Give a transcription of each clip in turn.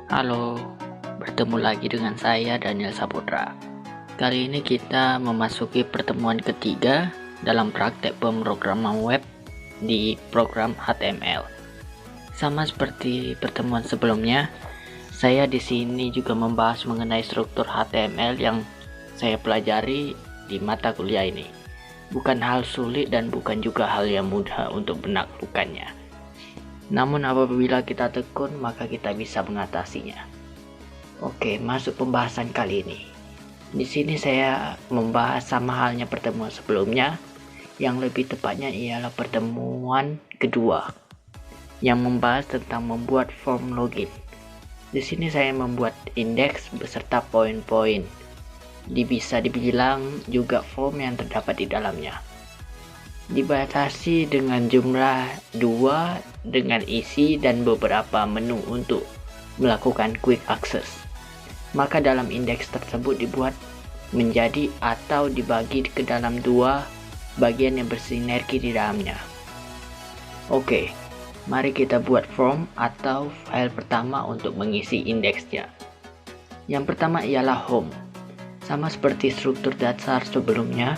Halo, bertemu lagi dengan saya Daniel Saputra. Kali ini kita memasuki pertemuan ketiga dalam praktek pemrograman web di program HTML. Sama seperti pertemuan sebelumnya, saya di sini juga membahas mengenai struktur HTML yang saya pelajari di mata kuliah ini. Bukan hal sulit dan bukan juga hal yang mudah untuk menaklukkannya. Namun apabila kita tekun, maka kita bisa mengatasinya. Oke, masuk pembahasan kali ini. Di sini saya membahas sama halnya pertemuan sebelumnya, yang lebih tepatnya ialah pertemuan kedua, yang membahas tentang membuat form login. Di sini saya membuat indeks beserta poin-poin. Bisa dibilang juga form yang terdapat di dalamnya. Dibatasi dengan jumlah 2 dengan isi dan beberapa menu untuk melakukan quick access. Maka dalam indeks tersebut dibuat menjadi atau dibagi ke dalam 2 bagian yang bersinergi di dalamnya. Oke, mari kita buat form atau file pertama untuk mengisi indeksnya. Yang pertama ialah home. Sama seperti struktur dasar sebelumnya,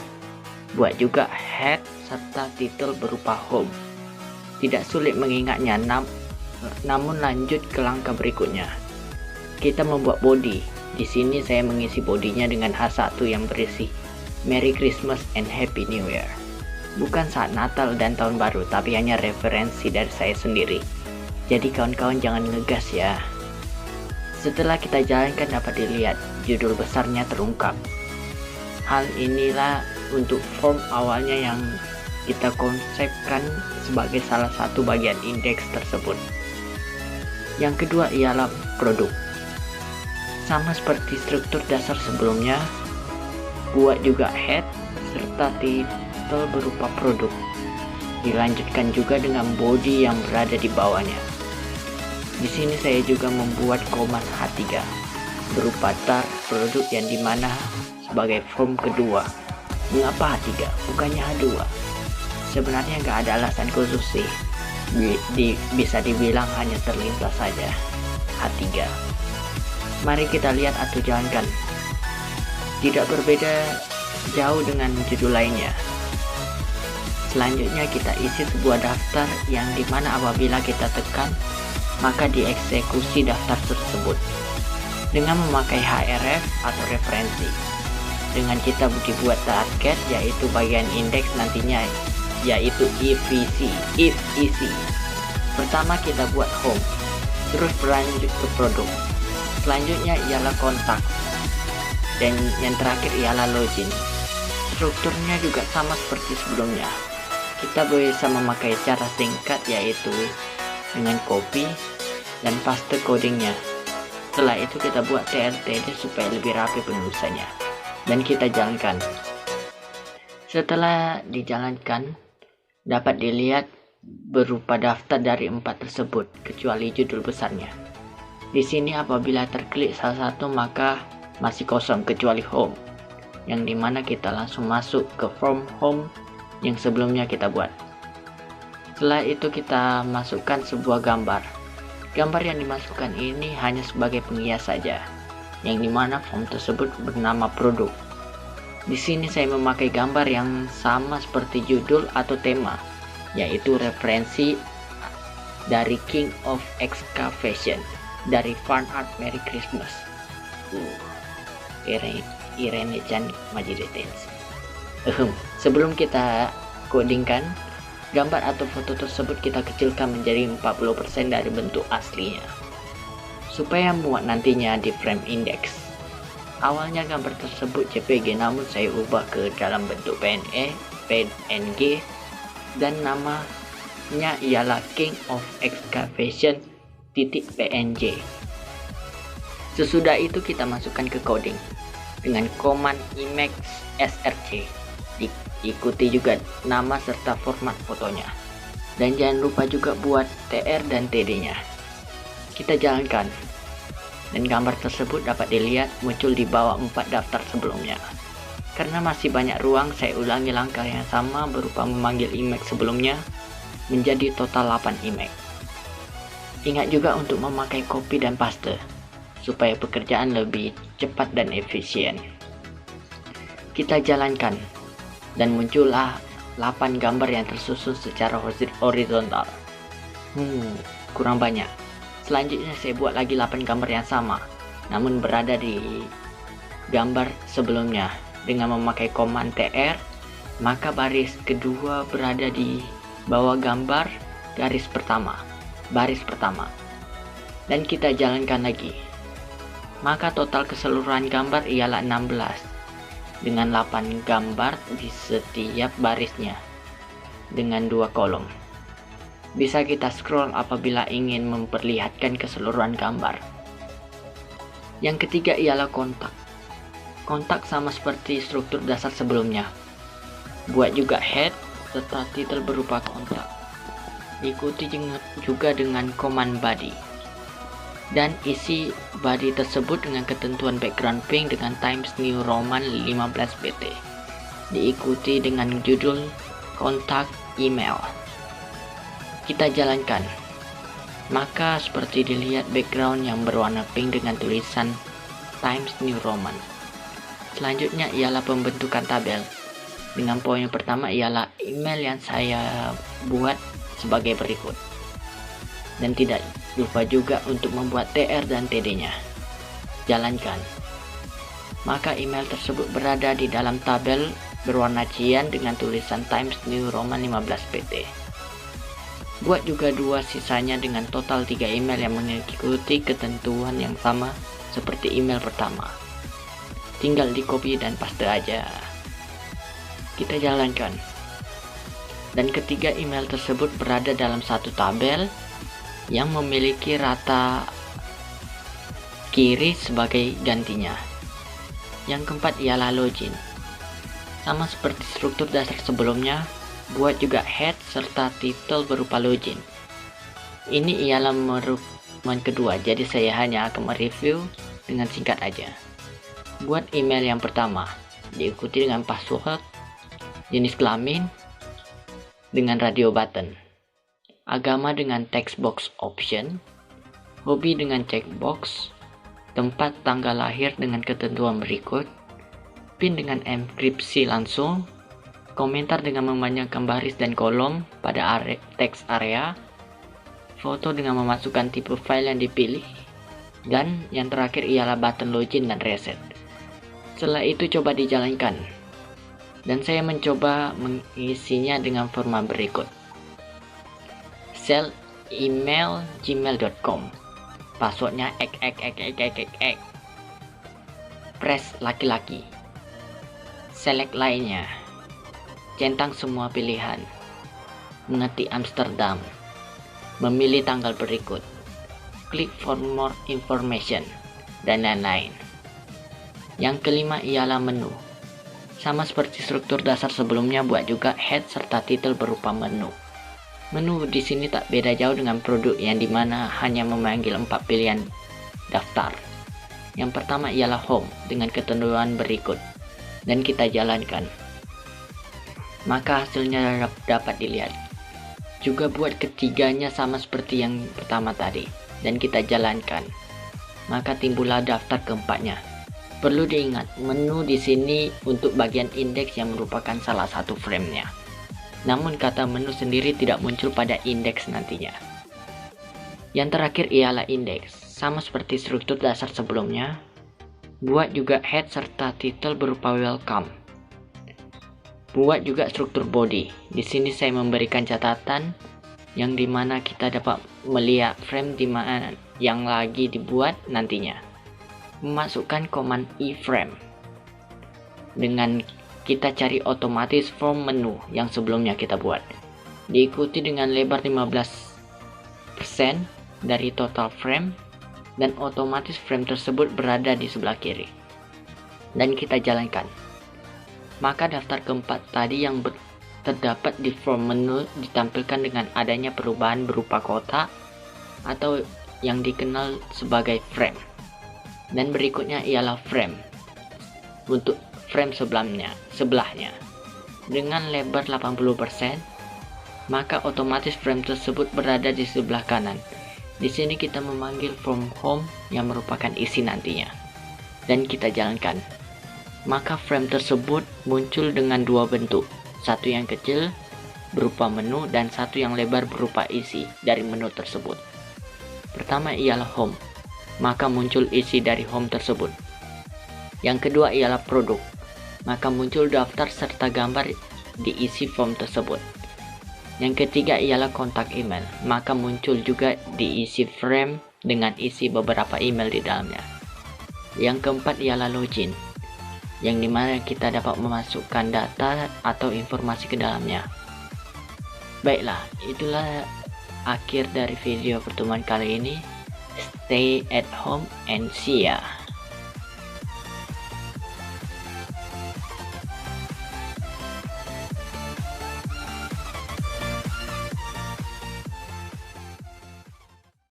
buat juga head serta title berupa home. Tidak sulit mengingatnya, namun lanjut ke langkah berikutnya. Kita membuat body. Di sini saya mengisi bodinya dengan H1 yang berisi Merry Christmas and Happy New Year. Bukan saat Natal dan Tahun Baru, tapi hanya referensi dari saya sendiri. Jadi kawan-kawan jangan ngegas ya. Setelah kita jalankan dapat dilihat judul besarnya terungkap. Hal inilah untuk form awalnya yang kita konsepkan sebagai salah satu bagian indeks tersebut. Yang kedua ialah produk. Sama seperti struktur dasar sebelumnya, buat juga head serta title berupa produk. Dilanjutkan juga dengan body yang berada di bawahnya. Di sini saya juga membuat komas H3 berupa tar produk yang dimana sebagai form kedua. Mengapa H3 bukannya H2? Sebenarnya nggak ada alasan khusus sih. Bisa dibilang hanya terlintas saja H3. Mari kita lihat atau jalankan. Tidak berbeda jauh dengan judul lainnya. Selanjutnya kita isi sebuah daftar yang dimana apabila kita tekan maka dieksekusi daftar tersebut dengan memakai href atau referensi. Dengan kita dibuat target yaitu bagian indeks nantinya yaitu if isi. Pertama kita buat home, terus berlanjut ke produk. Selanjutnya ialah kontak, dan yang terakhir ialah login. Strukturnya juga sama seperti sebelumnya. Kita bisa memakai cara singkat yaitu dengan copy dan paste codingnya. Setelah itu kita buat TLTD supaya lebih rapi penulisannya dan kita jalankan. Setelah dijalankan dapat dilihat berupa daftar dari 4 tersebut kecuali judul besarnya. Di sini apabila terklik salah satu maka masih kosong kecuali home, yang dimana kita langsung masuk ke form home yang sebelumnya kita buat. Setelah itu kita masukkan sebuah gambar. Gambar yang dimasukkan ini hanya sebagai penghias saja, yang dimana form tersebut bernama produk. Di sini saya memakai gambar yang sama seperti judul atau tema, yaitu referensi dari King of Excavation dari Fan Art Merry Christmas. Irene Chan Majidetens. Sebelum kita codingkan, gambar atau foto tersebut kita kecilkan menjadi 40% dari bentuk aslinya supaya muat nantinya di frame index. Awalnya gambar tersebut JPG namun saya ubah ke dalam bentuk PNG dan namanya ialah King of Excavation .png. Sesudah itu kita masukkan ke coding dengan command image src. Ikuti juga nama serta format fotonya. Dan jangan lupa juga buat TR dan TD-nya. Kita jalankan. Dan gambar tersebut dapat dilihat muncul di bawah 4 daftar sebelumnya. Karena masih banyak ruang, saya ulangi langkah yang sama berupa memanggil image sebelumnya menjadi total 8 image. Ingat juga untuk memakai copy dan paste. supaya pekerjaan lebih cepat dan efisien. Kita jalankan dan muncullah 8 gambar yang tersusun secara horizontal. Kurang banyak. Selanjutnya saya buat lagi 8 gambar yang sama, namun berada di gambar sebelumnya. Dengan memakai command TR, maka baris kedua berada di bawah gambar baris pertama. Dan kita jalankan lagi. Maka total keseluruhan gambar ialah 16 dengan 8 gambar di setiap barisnya dengan 2 kolom. Bisa kita scroll apabila ingin memperlihatkan keseluruhan gambar. Yang ketiga ialah kontak. Kontak sama seperti struktur dasar sebelumnya. Buat juga head serta titel berupa kontak. Ikuti juga dengan command body. Dan isi body tersebut dengan ketentuan background pink dengan Times New Roman 15 BT. Diikuti dengan judul kontak email. Kita jalankan. Maka seperti dilihat background yang berwarna pink dengan tulisan Times New Roman. Selanjutnya ialah pembentukan tabel. Dengan poin pertama ialah email yang saya buat sebagai berikut. Dan tidak lupa juga untuk membuat TR dan TD-nya. Jalankan. Maka email tersebut berada di dalam tabel berwarna cian dengan tulisan Times New Roman 15 PT. Buat juga 2 sisanya dengan total 3 email yang mengikuti ketentuan yang sama seperti email pertama. Tinggal di copy dan paste aja. Kita jalankan. Dan ketiga email tersebut berada dalam satu tabel yang memiliki rata kiri sebagai gantinya. Yang keempat ialah login. Sama seperti struktur dasar sebelumnya, buat juga head serta titel berupa login. Ini ialah merupakan kedua, jadi saya hanya akan mereview dengan singkat aja. Buat email yang pertama, diikuti dengan password, jenis kelamin, dengan radio button, agama dengan text box option, hobi dengan checkbox, tempat tanggal lahir dengan ketentuan berikut, PIN dengan enkripsi langsung, komentar dengan memanjangkan baris dan kolom pada text area, foto dengan memasukkan tipe file yang dipilih, dan yang terakhir ialah button login dan reset. Setelah itu coba dijalankan. Dan saya mencoba mengisinya dengan format berikut. Sel email gmail.com. Passwordnya x. Press laki-laki. Select lainnya. Centang semua pilihan. Mengetik Amsterdam. Memilih tanggal berikut. Klik for more information. Dan lain-lain. Yang kelima ialah menu. Sama seperti struktur dasar sebelumnya, buat juga head serta titel berupa menu. Menu di sini tak beda jauh dengan produk yang dimana hanya memanggil 4 pilihan daftar. Yang pertama ialah home dengan ketentuan berikut. Dan kita jalankan. Maka hasilnya dapat dilihat. Juga buat ketiganya sama seperti yang pertama tadi. Dan kita jalankan. Maka timbullah daftar keempatnya. Perlu diingat, menu di sini untuk bagian indeks yang merupakan salah satu frame-nya. Namun kata menu sendiri tidak muncul pada indeks nantinya. Yang terakhir ialah indeks. Sama seperti struktur dasar sebelumnya, buat juga head serta titel berupa welcome. Buat juga struktur body. Di sini saya memberikan catatan yang dimana kita dapat melihat frame dimana yang lagi dibuat nantinya. Memasukkan command iframe dengan kita cari otomatis form menu yang sebelumnya kita buat, diikuti dengan lebar 15% dari total frame, dan otomatis frame tersebut berada di sebelah kiri dan kita jalankan. Maka daftar keempat tadi yang terdapat di form menu ditampilkan dengan adanya perubahan berupa kotak atau yang dikenal sebagai frame. Dan berikutnya ialah frame. Untuk frame sebelahnya dengan lebar 80%, maka otomatis frame tersebut berada di sebelah kanan. Di sini kita memanggil from home yang merupakan isi nantinya, dan kita jalankan. Maka frame tersebut muncul dengan dua bentuk, satu yang kecil berupa menu dan satu yang lebar berupa isi dari menu tersebut. Pertama ialah home, maka muncul isi dari home tersebut. Yang kedua ialah produk, maka muncul daftar serta gambar diisi form tersebut. Yang ketiga ialah kontak email, maka muncul juga diisi frame dengan isi beberapa email di dalamnya. Yang keempat ialah login, yang dimana kita dapat memasukkan data atau informasi ke dalamnya. Baiklah, itulah akhir dari video pertemuan kali ini. Stay at home and see ya.